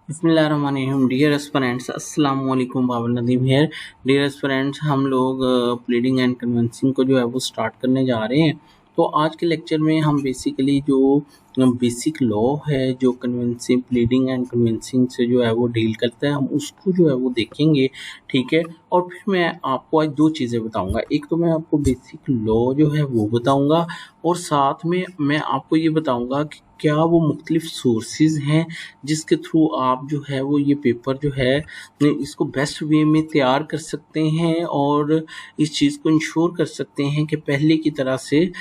बिस्मिल्लाहिर्रहमानिर्रहीम। Dear aspirants, अस्सलाम वालेकुम। Babar Nadeem here. Dear aspirants, हम लोग प्लीडिंग एंड कन्विंसिंग को जो है वो स्टार्ट करने जा रहे हैं। तो आज के लेक्चर में हम बेसिकली जो बेसिक लॉ है जो कन्विंसिंग प्लीडिंग एंड कन्विंसिंग से जो है वो डील करता है, हम उसको जो है वो देखेंगे। ठीक है। और फिर मैं आपको आज दो चीज़ें बताऊंगा। एक तो मैं आपको बेसिक लॉ जो है वो बताऊंगा, और साथ में मैं आपको ये बताऊंगा कि क्या वो मुख्तलिफ सोर्सेज हैं जिसके थ्रू आप जो है वो ये पेपर जो है इसको बेस्ट वे में तैयार कर सकते हैं, और इस चीज़ को इंश्योर कर सकते हैं कि पहले की तरह से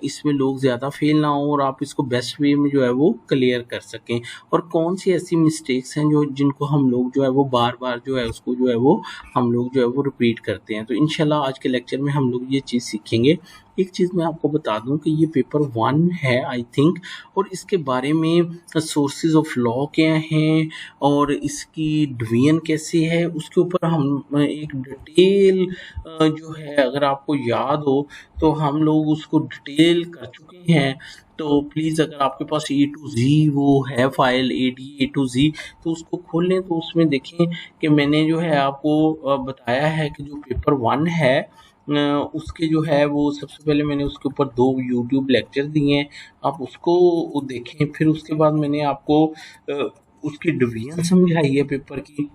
इसमें लोग ज़्यादा फेल ना हो और आप इसको बेस्ट वे में जो है वो क्लियर कर सकें। और कौन सी ऐसी मिस्टेक्स हैं जो जिनको हम लोग जो है वो बार बार जो है उसको जो है वो हम लोग जो है वो रिपीट करते हैं। तो इंशाल्लाह आज के लेक्चर में हम लोग ये चीज़ सीखेंगे। एक चीज़ मैं आपको बता दूं कि ये पेपर 1 है आई थिंक, और इसके बारे में सोर्सेज ऑफ लॉ क्या हैं और इसकी डिवीजन कैसे है उसके ऊपर हम एक डिटेल जो है, अगर आपको याद हो तो हम लोग उसको डिटेल कर चुके हैं। तो प्लीज़ अगर आपके पास ए टू जी वो है file AD A to Z, तो उसको खोल लें। तो उसमें देखें कि मैंने जो है आपको बताया है कि जो पेपर 1 है उसके जो है वो सबसे पहले मैंने उसके ऊपर 2 यूट्यूब लेक्चर दिए हैं, आप उसको देखें। फिर उसके बाद मैंने आपको उसकी डिवीजन समझाई है पेपर की,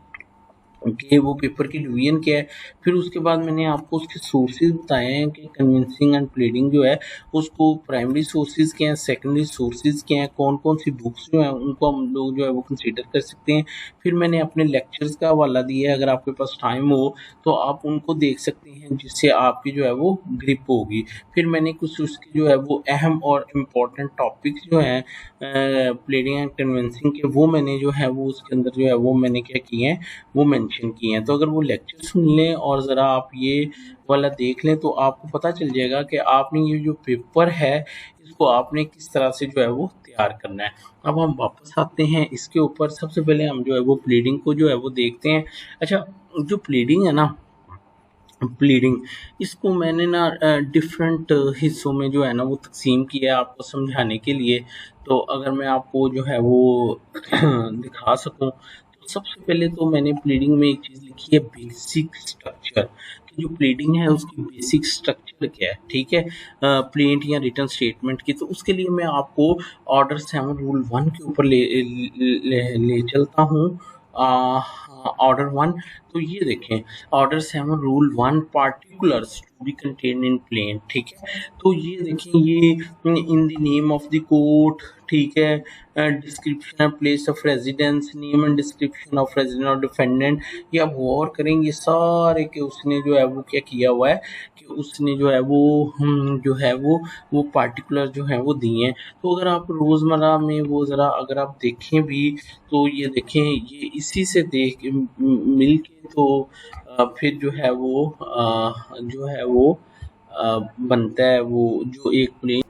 कि वो पेपर की डिवीजन क्या है। फिर उसके बाद मैंने आपको उसके सोर्सेज बताए हैं कि कन्विंसिंग एंड प्लीडिंग जो है उसको प्राइमरी सोर्सेज क्या हैं, सेकेंडरी सोर्सेज क्या हैं, कौन कौन सी बुक्स जो हैं उनको हम लोग जो है वो कंसीडर कर सकते हैं। फिर मैंने अपने लेक्चर्स का हवाला दिया है, अगर आपके पास टाइम हो तो आप उनको देख सकते हैं जिससे आपकी जो है वो ग्रिप होगी। फिर मैंने कुछ उसके जो है वो अहम और इम्पोर्टेंट टॉपिक्स जो हैं प्लीडिंग एंड कन्विंसिंग के, वो मैंने जो है वो उसके अंदर जो है वो मैंने क्या किए हैं वो मेंशन किए हैं। तो अगर वो लेक्चर सुन लें और ज़रा आप ये वाला देख लें तो आपको पता चल जाएगा कि आपने ये जो पेपर है इसको आपने किस तरह से जो है वो तैयार करना है। अब हम वापस आते हैं इसके ऊपर। सबसे पहले हम जो है वो प्लीडिंग को जो है वो देखते हैं। अच्छा, जो प्लीडिंग है ना, प्लीडिंग इसको मैंने ना डिफरेंट हिस्सों में जो है ना वो तकसीम किया है आपको समझाने के लिए। तो अगर मैं आपको जो है वो दिखा सकूं, तो सबसे पहले तो मैंने प्लीडिंग में एक चीज़ लिखी है, बेसिक स्ट्रक्चर। कि जो प्लीडिंग है उसकी बेसिक स्ट्रक्चर क्या है, ठीक है, प्लेंट या रिटर्न स्टेटमेंट की। तो उसके लिए मैं आपको ऑर्डर 7 रूल 1 के ऊपर ले चलता हूँ। ऑर्डर 1, तो ये देखें, order 7 rule 1 particulars to be contain in plaint. ठीक है, तो ये देखें, ये in the name of the court, ठीक है, description of place of residence, name and description of resident और डिफेंडेंट। ये आप गौर करेंगे सारे के उसने जो है वो क्या किया हुआ है कि उसने जो है वो जो है वो पार्टिकुलर जो है वो दिए हैं। तो अगर आप रोज़मर्रा में वो ज़रा अगर आप देखें भी, तो ये देखें, ये इसी से देख मिल के तो फिर जो है वो बनता है वो जो एक प्लेन।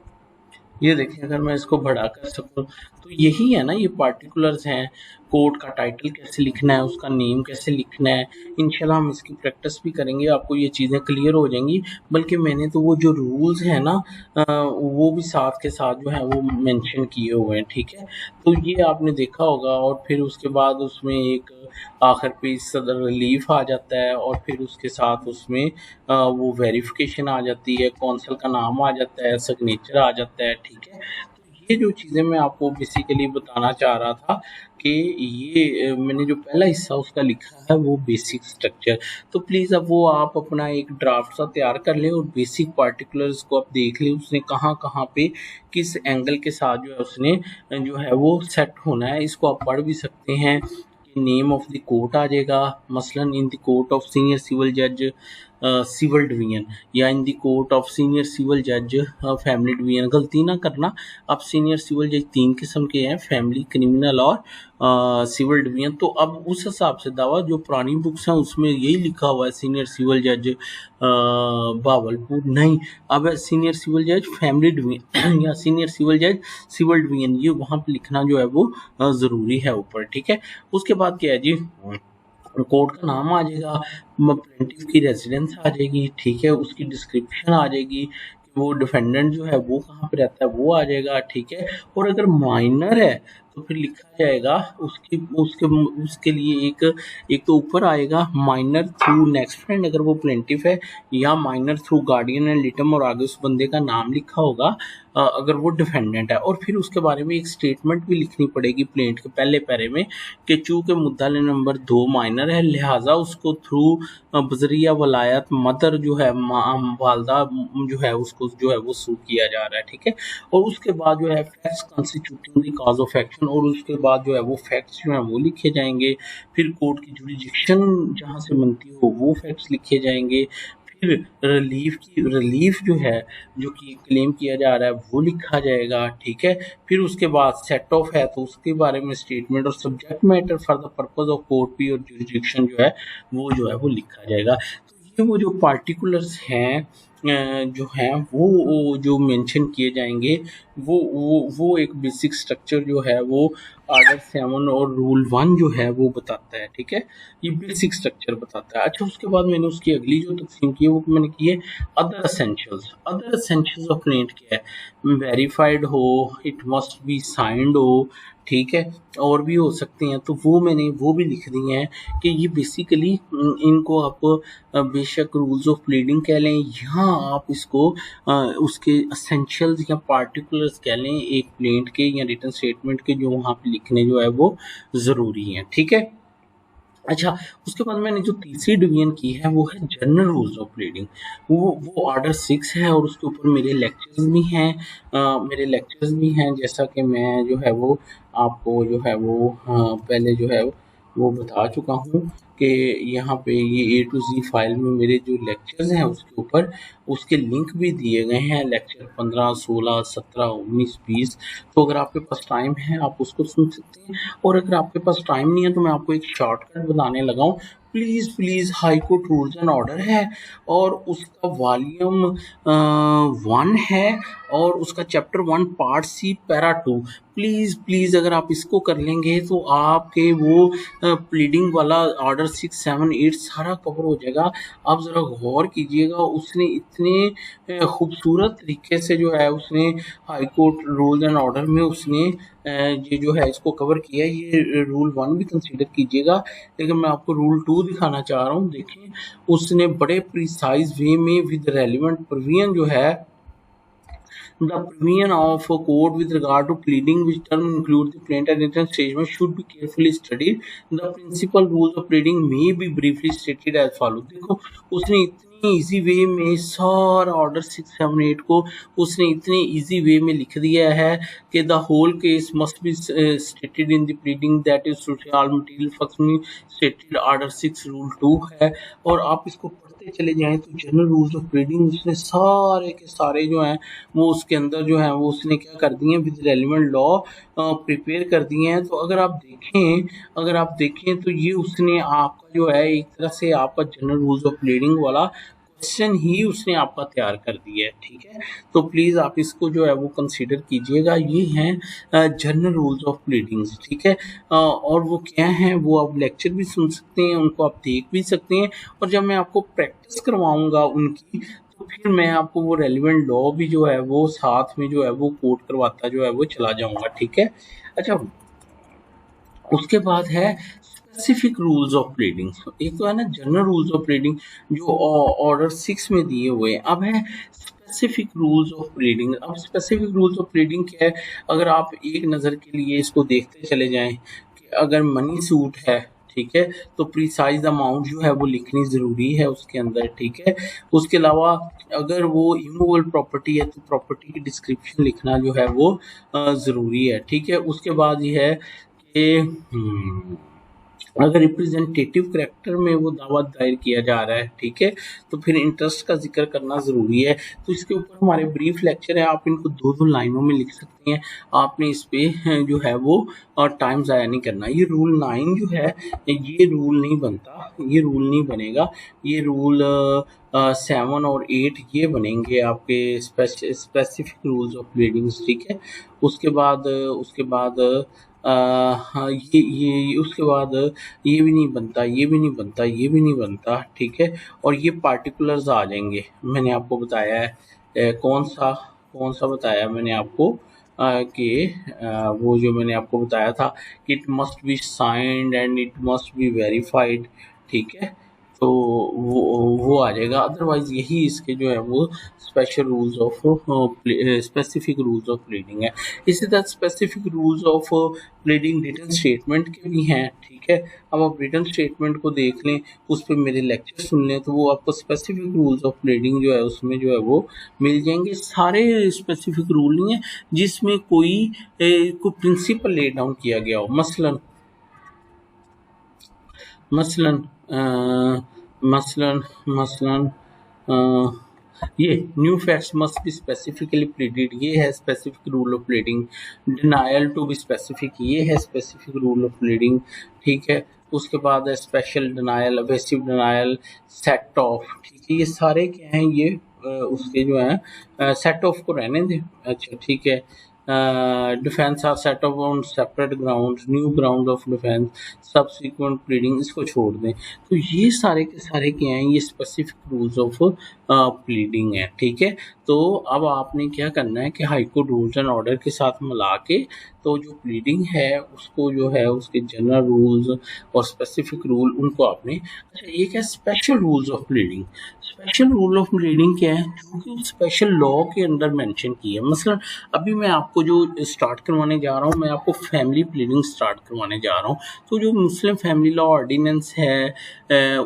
ये देखिए, अगर मैं इसको बढ़ा कर सकूं तो यही है ना, ये पार्टिकुलर्स हैं। कोर्ट का टाइटल कैसे लिखना है, उसका नेम कैसे लिखना है, इंशाल्लाह हम इसकी प्रैक्टिस भी करेंगे, आपको ये चीज़ें क्लियर हो जाएंगी। बल्कि मैंने तो वो जो रूल्स हैं ना वो भी साथ के साथ जो है वो मेंशन किए हुए हैं। ठीक है, तो ये आपने देखा होगा। और फिर उसके बाद उसमें एक आखिर पे सदर रिलीफ आ जाता है, और फिर उसके साथ उसमें वो वेरिफिकेशन आ जाती है, कौंसल का नाम आ जाता है, सिग्नेचर आ जाता है। ठीक है, तो ये जो चीज़ें मैं आपको बेसिकली बताना चाह रहा था कि ये मैंने जो पहला हिस्सा उसका लिखा है वो बेसिक स्ट्रक्चर। तो प्लीज़ अब वो आप अपना एक ड्राफ्ट सा तैयार कर लें और बेसिक पार्टिकुलर्स को आप देख लें, उसने कहाँ कहाँ पे किस एंगल के साथ जो है उसने जो है वो सेट होना है। इसको आप पढ़ भी सकते हैं। नेम ऑफ द कोर्ट आ जाएगा, मसलन in the court of senior civil जज सिविल डिवीजन, या in the court of senior civil जज फैमिली डिवीजन। गलती ना करना, अब सीनियर सिविल जज 3 किस्म के हैं, फैमिली, क्रिमिनल और सिविल डिवीजन। तो अब उस हिसाब से दावा जो पुरानी बुक्स हैं उसमें यही लिखा हुआ है सीनियर सिविल जज भावलपुर, नहीं, अब सीनियर सिविल जज फैमिली डिवीजन या सीनियर सिविल जज सिविल डिवीजन, ये वहाँ पे लिखना जो है वो ज़रूरी है ऊपर। ठीक है, उसके बाद क्या है जी, कोर्ट का नाम आ जाएगा, प्लेंटिफ की रेजिडेंस आ जाएगी, ठीक है, उसकी डिस्क्रिप्शन आ जाएगी कि वो डिफेंडेंट जो है वो कहाँ पे रहता है वो आ जाएगा। ठीक है, और अगर माइनर है तो फिर लिखा जाएगा उसके उसके उसके लिए एक एक तो ऊपर आएगा माइनर थ्रू नेक्स्ट फ्रेंड अगर वो प्लेंटिफ है, या माइनर थ्रू गार्डियन एंड लिटम और आगे उस बंदे का नाम लिखा होगा अगर वो डिफेंडेंट है। और फिर उसके बारे में एक स्टेटमेंट भी लिखनी पड़ेगी प्लेंट के पहले पैरे में कि चूंकि मुद्दा नंबर 2 माइनर है लिहाजा उसको थ्रू बजरिया वलायत मदर जो है वालदा जो है उसको जो है वो सू किया जा रहा है, ठीक है। और उसके बाद जो है facts constituting the cause of action, और उसके बाद जो है वो फैक्ट्स जो है वो लिखे जाएंगे। फिर कोर्ट की जुरिडिक्शन जहाँ से बनती हो वो फैक्ट्स लिखे जाएंगे। फिर रिलीफ जो है जो कि क्लेम किया जा रहा है वो लिखा जाएगा, ठीक है। फिर उसके बाद सेट ऑफ है तो उसके बारे में स्टेटमेंट, और subject matter for the purpose of court भी और जुरिडिक्शन जो है वो लिखा जाएगा। तो ये वो जो पार्टिकुलर्स हैं जो हैं वो जो मेंशन किए जाएंगे वो एक बेसिक स्ट्रक्चर जो है वो आर्डर 7 और रूल 1 जो है वो बताता है, ठीक है। ये बेसिक स्ट्रक्चर बताता है। अच्छा, उसके बाद मैंने उसकी अगली जो तकसीम की है वो मैंने की है अदर एसेंशियल्स ऑफ प्लेंट क्या है, वेरीफाइड हो, इट मस्ट बी साइंड हो, ठीक है, और भी हो सकते हैं। तो वो मैंने वो भी लिख दी हैं कि ये बेसिकली इनको आप बेशक रूल्स ऑफ प्लीडिंग कह लें, यहाँ आप इसको उसके एसेंशियल्स या पार्टिकुलर्स कह लें एक प्लेंट के या रिटन स्टेटमेंट के, जो वहाँ पे लिखने जो है वो ज़रूरी हैं, ठीक है। अच्छा, उसके बाद मैंने जो तीसरी डिवीजन की है वो है जनरल रूल्स ऑफ प्लीडिंग। वो ऑर्डर 6 है और उसके ऊपर मेरे लेक्चर्स भी हैं जैसा कि मैं जो है वो आपको जो है वो पहले जो है वो बता चुका हूँ कि यहाँ पे ये A to Z फाइल में मेरे जो लेक्चर्स हैं उसके ऊपर उसके लिंक भी दिए गए हैं, लेक्चर 15, 16, 17, 19, 20। तो अगर आपके पास टाइम है आप उसको सुन सकते हैं, और अगर आपके पास टाइम नहीं है तो मैं आपको एक शॉर्टकट बताने लगा हूँ। Please high court rules and order है और उसका वॉल्यूम 1 है और उसका chapter 1 part C para 2। Please अगर आप इसको कर लेंगे तो आपके वो प्लीडिंग वाला ऑर्डर 6, 7, 8 सारा कवर हो जाएगा। आप ज़रा गौर कीजिएगा, उसने इतने खूबसूरत तरीके से जो है उसने high court rules and order में उसने ये जो है इसको कवर किया है। ये रूल 1 भी कंसीडर कीजिएगा, लेकिन मैं आपको रूल 2 दिखाना चाह रहा हूँ। देखिए, उसने बड़े प्रिसाइज वे में विद रेलिवेंट प्रोविजन जो है the provision of a code with regard to pleading which term include the plaintiff and written statement should be carefully studied. The principal rules of pleading may be briefly stated as follows। देखो, उसने इतनी easy way में सारा order 6, 7, 8 को उसने इतने easy way में लिख दिया है कि the whole case must be stated in the pleading that is all material facts में स्टेटेड ऑर्डर 6 रूल 2 है। और आप इसको पढ़ते चले जाएं तो जनरल रूल्स ऑफ प्लीडिंग उसने सारे के सारे जो हैं वो उसके अंदर जो है वो उसने क्या कर दिए हैं विद रेलिवेंट लॉ प्रिपेयर कर दिए हैं। तो अगर आप देखें तो ये उसने आपका जो है एक तरह से आपका जनरल रूल्स ऑफ प्लीडिंग वाला क्वेश्चन ही उसने आपका तैयार कर दिया है, ठीक है। तो प्लीज़ आप इसको जो है वो कंसीडर कीजिएगा। ये हैं जनरल रूल्स ऑफ प्लीडिंग्स, ठीक है। और वो क्या हैं वो आप लेक्चर भी सुन सकते हैं, उनको आप देख भी सकते हैं, और जब मैं आपको प्रैक्टिस करवाऊंगा उनकी तो फिर मैं आपको वो रेलिवेंट लॉ भी जो है वो साथ में जो है वो कोट करवाता जो है वो चला जाऊंगा, ठीक है। अच्छा, उसके बाद है स्पेसिफिक रूल्स ऑफ प्लीडिंग। एक तो है ना जनरल रूल्स ऑफ प्लीडिंग जो ऑर्डर 6 में दिए हुए हैं। अब है स्पेसिफिक रूल्स ऑफ प्लीडिंग। अब स्पेसिफिक रूल्स ऑफ प्लीडिंग क्या है, अगर आप एक नज़र के लिए इसको देखते चले जाएं कि अगर मनी सूट है, ठीक है, तो प्रिसाइज अमाउंट जो है वो लिखनी ज़रूरी है उसके अंदर, ठीक है। उसके अलावा अगर वो इमूवेबल प्रॉपर्टी है तो प्रॉपर्टी की डिस्क्रिप्शन लिखना जो है वो ज़रूरी है, ठीक है। उसके बाद ये है कि अगर रिप्रेजेंटेटिव करेक्टर में वो दावा दायर किया जा रहा है, ठीक है, तो फिर इंटरेस्ट का जिक्र करना ज़रूरी है। तो इसके ऊपर हमारे ब्रीफ लेक्चर है, आप इनको 2-2 लाइनों में लिख सकते हैं। आपने इस पे जो है वो टाइम ज़ाया नहीं करना। ये रूल 9 जो है ये रूल नहीं बनता, ये रूल नहीं बनेगा। ये रूल 7 और 8 ये बनेंगे आपके स्पेसिफिक रूल्स ऑफ प्लीडिंग्स, ठीक है। उसके बाद हाँ, ये उसके बाद ये भी नहीं बनता, ये भी नहीं बनता, ये भी नहीं बनता, ठीक है। और ये पार्टिकुलर्स आ जाएंगे। मैंने आपको बताया है कौन सा बताया मैंने आपको कि वो जो मैंने आपको बताया था कि it must be signed and it must be verified, ठीक है। तो वो आ जाएगा। अदरवाइज यही इसके जो है वो special rules of specific rules of pleading है। इसी तरह specific rules of pleading written statement के भी हैं, ठीक है। अब आप रिटन स्टेटमेंट को देख लें, उस पर मेरे लेक्चर सुन लें, तो वो आपको स्पेसिफिक रूल्स ऑफ प्लीडिंग जो है उसमें जो है वो मिल जाएंगे। सारे स्पेसिफिक रूल नहीं है जिसमें कोई प्रिंसिपल ले डाउन किया गया हो। मसलन मसलन अ, मसलन मसलन अ, ये new facts must be specifically pleaded, ये है specific rule of pleading. Denial to be specific, ये है स्पेसिफिक रूल ऑफ प्लीडिंग, ठीक है। उसके बाद special denial, evasive denial, set off, ठीक है। ये सारे क्या हैं, ये उसके जो है सेट ऑफ को रहने दें, अच्छा ठीक है। Defence or set off on separate ground, new ground of defence, subsequent pleading, इसको छोड़ दें। तो ये सारे के सारे क्या हैं, ये स्पेसिफिक रूल्स ऑफ प्लीडिंग है, ठीक है। तो अब आपने क्या करना है कि high court rules and order के साथ मिला के तो जो प्लीडिंग है उसको जो है उसके जनरल रूल्स और स्पेसिफिक रूल उनको आपने, अच्छा एक है special rules of pleading. Special rule of pleading क्या है, जो कि स्पेशल लॉ के अंदर मेंशन की है। मसलन अभी मैं आपको जो स्टार्ट करवाने जा रहा हूँ, मैं आपको फैमिली प्लीडिंग स्टार्ट करवाने जा रहा हूँ। तो जो मुस्लिम फैमिली लॉ ऑर्डिनेंस है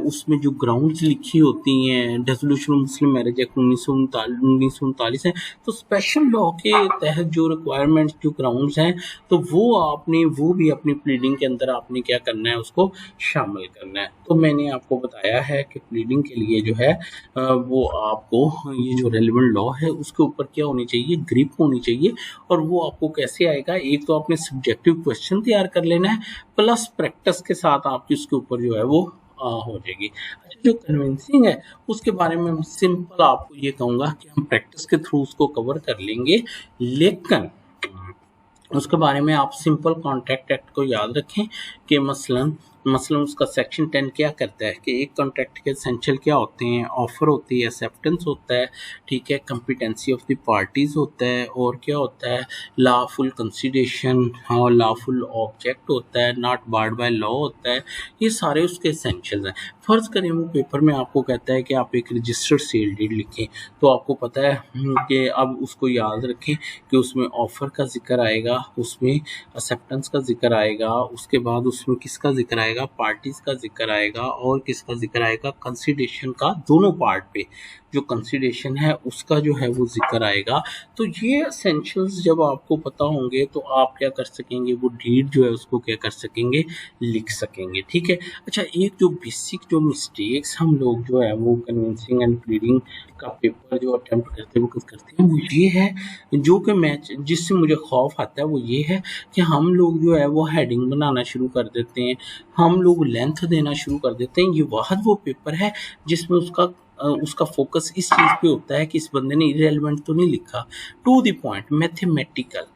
उसमें जो ग्राउंड्स लिखी होती हैं, डेसोल्यूशन ऑफ मुस्लिम मैरिज एक्ट 1939 है। तो स्पेशल लॉ के तहत जो रिक्वायरमेंट्स, जो ग्राउंड्स हैं, तो वो भी अपनी प्लीडिंग के अंदर आपने क्या करना है, उसको शामिल करना है। तो मैंने आपको बताया है कि प्लीडिंग के लिए जो है वो आपको ये जो रेलिवेंट लॉ है उसके ऊपर क्या होनी चाहिए, ग्रिप होनी चाहिए। और वो आपको कैसे आएगा, एक तो आपने सब्जेक्टिव क्वेश्चन तैयार कर लेना है, प्लस प्रैक्टिस के साथ आपकी उसके ऊपर जो है वो हो जाएगी। अच्छा जो कन्विंसिंग है उसके बारे में मैं सिंपल आपको ये कहूँगा कि हम प्रैक्टिस के थ्रू उसको कवर कर लेंगे, लेकिन उसके बारे में आप सिंपल कॉन्ट्रैक्ट एक्ट को याद रखें कि मसलन उसका सेक्शन 10 क्या करता है कि एक कॉन्ट्रैक्ट के एसेंशियल क्या होते हैं, ऑफर होती है, एक्सेप्टेंस होता है, ठीक है, कॉम्पिटेंसी ऑफ द पार्टीज होता है, और क्या होता है, लॉफुल कंसिडरेशन और लॉफुल ऑब्जेक्ट होता है, नॉट बार्ड बाय लॉ होता है। ये सारे उसके एसेंशियल्स हैं। फर्ज करें वो पेपर में आपको कहता है कि आप एक रजिस्टर्ड सेल डीड लिखें, तो आपको पता है कि अब उसको याद रखें कि उसमें ऑफर का जिक्र आएगा, उसमें एक्सेप्टेंस का जिक्र आएगा, उसके बाद उसमें किसका जिक्र आएगा, पार्टीज का जिक्र आएगा, और किसका जिक्र आएगा, कंसिडरेशन का, दोनों पार्ट पे जो कंसिडरेशन है उसका जो है वो जिक्र आएगा। तो ये एसेंशियल्स जब आपको पता होंगे तो आप क्या कर सकेंगे, वो डीड जो है उसको क्या कर सकेंगे, लिख सकेंगे, ठीक है। अच्छा एक जो बेसिक जो मिस्टेक्स हम लोग जो है वो कन्विंसिंग एंड प्लीडिंग का पेपर जो अटेम्प्ट करते हैं वो ये है, जो कि मैं जिससे मुझे खौफ आता है वो ये है कि हम लोग जो है वो हेडिंग बनाना शुरू कर देते हैं, हम लोग लेंथ देना शुरू कर देते हैं। ये वाहद वो पेपर है जिसमें उसका फोकस इस चीज़ पे होता है कि इस बंदे ने इरेलेवेंट तो नहीं लिखा, to the point, mathematical.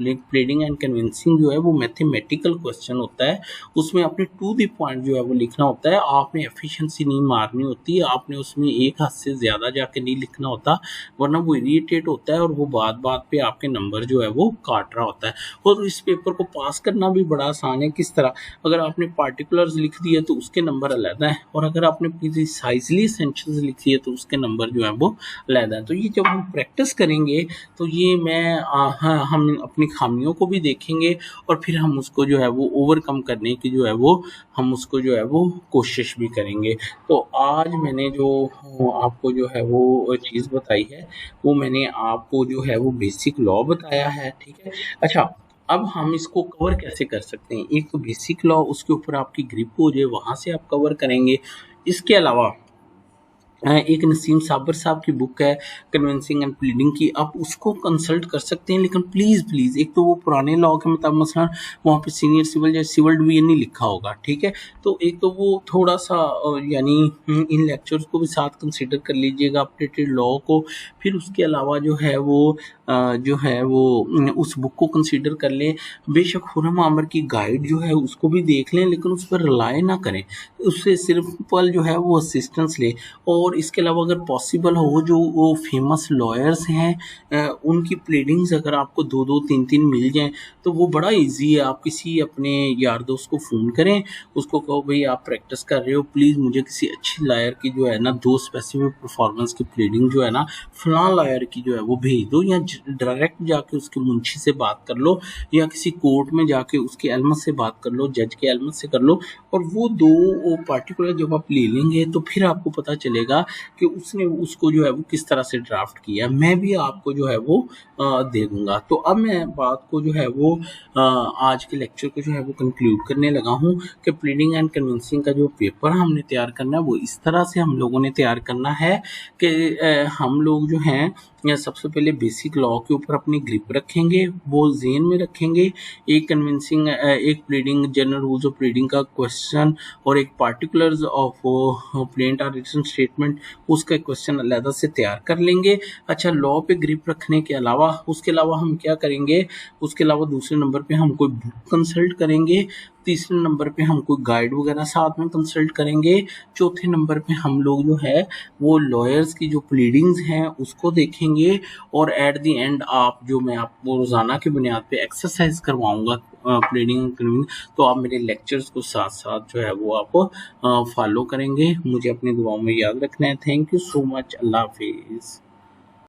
Pleading and convincing जो है वो मैथमेटिकल क्वेश्चन होता है, उसमें आपने टू द पॉइंट जो है वो लिखना होता है, आपने एफिशिएंसी नहीं मारनी होती, आपने उसमें एक हाथ से ज़्यादा जाके नहीं लिखना होता, वरना वो इरिटेट होता है और वो बात बात पे आपके नंबर जो है वो काट रहा होता है। और इस पेपर को पास करना भी बड़ा आसान है। किस तरह, अगर आपने पार्टिकुलर्स लिख दिए तो उसके नंबर अलग है, और अगर आपने प्रिसाइजली एसेंशियल्स लिख दिए तो उसके नंबर जो है वो अलग है। तो ये जब हम प्रैक्टिस करेंगे तो ये हम अपनी खामियों को भी देखेंगे और फिर हम उसको जो है वो ओवरकम करने की जो है वो हम उसको जो है वो कोशिश भी करेंगे। तो आज मैंने जो आपको जो है वो चीज़ बताई है वो मैंने आपको जो है वो बेसिक लॉ बताया है, ठीक है। अच्छा अब हम इसको कवर कैसे कर सकते हैं, एक तो बेसिक लॉ, उसके ऊपर आपकी ग्रिप हो जाए, वहाँ से आप कवर करेंगे। इसके अलावा एक नसीम साबर साहब की बुक है कन्विंसिंग एंड प्लीडिंग की, आप उसको कंसल्ट कर सकते हैं। लेकिन प्लीज़ एक तो वो पुराने लॉ के मुताबिक मसला वहाँ पे सीनियर सिविल या सिविल डिवीजन नहीं लिखा होगा, ठीक है। तो एक तो वो थोड़ा सा यानी इन लेक्चर्स को भी साथ कंसिडर कर लीजिएगा, अपडेटेड लॉ को। फिर उसके अलावा जो है वो उस बुक को कंसिडर कर लें। बेशक खुर्रम आमिर की गाइड जो है उसको भी देख लें, लेकिन उस पर रिलाय ना करें, उससे सिर्फ जो है वो असिस्टेंस लें। और और इसके अलावा अगर पॉसिबल हो जो वो फेमस लॉयर्स हैं उनकी प्लीडिंग्स अगर आपको 2-2 3-3 मिल जाएं तो वो बड़ा इजी है। आप किसी अपने यार दोस्त को फ़ोन करें, उसको कहो भाई आप प्रैक्टिस कर रहे हो, प्लीज़ मुझे किसी अच्छी लॉयर की जो है ना 2 स्पेसिफिक परफॉर्मेंस की प्लीडिंग जो है ना फलां लॉयर की जो है वो भेज दो, या डायरेक्ट जाके उसके मुंशी से बात कर लो, या किसी कोर्ट में जाके उसके एलमत से बात कर लो, जज के एलमत से कर लो। और वो 2 पार्टिकुलर जब आप ले लेंगे तो फिर आपको पता चलेगा कि उसने उसको जो है वो किस तरह से ड्राफ्ट किया। मैं भी आपको जो है वो दे दूंगा। तो अब मैं बात को जो है वो आज के लेक्चर को जो है वो कंक्लूड करने लगा हूँ कि प्लीडिंग एंड कन्विंसिंग का जो पेपर हमने तैयार करना है वो इस तरह से हम लोगों ने तैयार करना है कि हम लोग जो हैं सबसे पहले बेसिक लॉ के ऊपर अपनी ग्रिप रखेंगे, वो ज़हन में रखेंगे। एक कन्विंसिंग एक pleading general rules of pleading का क्वेश्चन और एक पार्टिकुलर्स ऑफ प्लेंट और रिटन स्टेटमेंट उसका क्वेश्चन अलग से तैयार कर लेंगे। अच्छा, लॉ पे ग्रिप रखने के अलावा उसके अलावा हम क्या करेंगे, उसके अलावा दूसरे नंबर पे हम कोई बुक कंसल्ट करेंगे, तीसरे नंबर पे हम कोई गाइड वगैरह साथ में कंसल्ट करेंगे, चौथे नंबर पे हम लोग जो है वो लॉयर्स की जो प्लीडिंग्स हैं उसको देखेंगे, और एट द एंड आप जो मैं आपको रोज़ाना की बुनियाद पे एक्सरसाइज करवाऊंगा प्लीडिंग कन्विंसिंग, तो आप मेरे लेक्चर्स को साथ साथ जो है वो आप फॉलो करेंगे। मुझे अपनी दुआओं में याद रखना है। Thank you so much. अल्लाह हाफिज़।